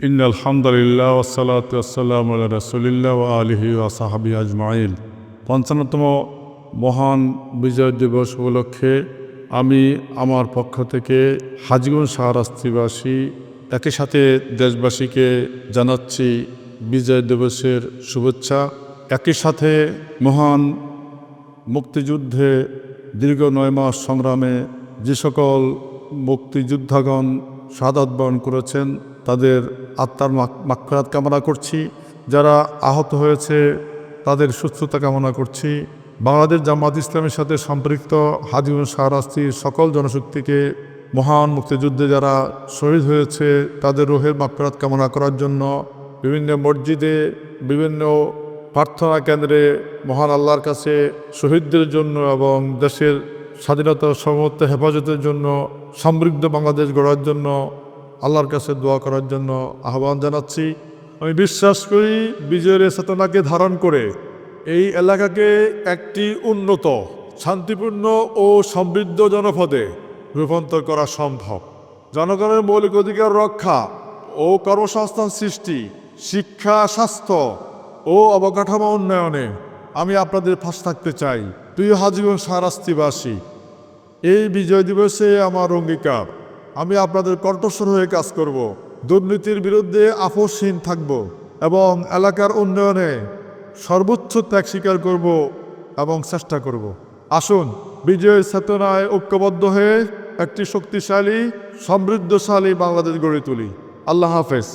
ইন্নাল হামদুলিল্লাহ ওয়াসসালাতু ওয়াসসালামু আলা রাসূলিল্লাহ ওয়া আলিহি ওয়া সাহবিহি আজমাইন। ৫৫তম মহান বিজয় দিবস উপলক্ষে আমি আমার পক্ষ থেকে হাজীগঞ্জ শাহরাস্তিবাসী একই সাথে দেশবাসীকে জানাচ্ছি বিজয় দিবসের শুভেচ্ছা। একই সাথে মহান মুক্তিযুদ্ধে দীর্ঘ ৯ মাস সংগ্রামে যে সকল মুক্তিযোদ্ধাগণ শাহাদাত বরণ করেছেন তাদের আত্মার মাগফিরাত কামনা করছি। যারা আহত হয়েছে তাদের সুস্থতা কামনা করছি। বাংলাদেশ জামাত ইসলামের সাথে সম্পৃক্ত হাজীগঞ্জ শাহরাস্তির সকল জনশক্তিকে মহান মুক্তিযুদ্ধে যারা শহীদ হয়েছে তাদের রুহের মাগফিরাত কামনা করার জন্য বিভিন্ন মসজিদে, বিভিন্ন প্রার্থনা কেন্দ্রে মহান আল্লাহর কাছে শহীদদের জন্য এবং দেশের স্বাধীনতা সমর্থ হেফাজতের জন্য সমৃদ্ধ বাংলাদেশ গড়ার জন্য আল্লাহর কাছে দোয়া করার জন্য আহ্বান জানাচ্ছি। আমি বিশ্বাস করি বিজয়ের চেতনাকে ধারণ করে এই এলাকাকে একটি উন্নত, শান্তিপূর্ণ ও সমৃদ্ধ জনপদে রূপান্তর করা সম্ভব। জনগণের মৌলিক অধিকার রক্ষা ও কর্মসংস্থান সৃষ্টি, শিক্ষা, স্বাস্থ্য ও অবকাঠামো উন্নয়নে আমি আপনাদের পাশে থাকতে চাই। প্রিয় হাজীগঞ্জ শাহরাস্তিবাসী, এই বিজয় দিবসে আমার অঙ্গীকার, আমি আপনাদের কণ্ঠস্বর হয়ে কাজ করব, দুর্নীতির বিরুদ্ধে আপোষহীন থাকব এবং এলাকার উন্নয়নে সর্বোচ্চ ত্যাগ স্বীকার করব এবং চেষ্টা করব। আসুন বিজয়ের চেতনায় ঐক্যবদ্ধ হয়ে একটি শক্তিশালী, সমৃদ্ধশালী বাংলাদেশ গড়ে তুলি। আল্লাহ হাফেজ।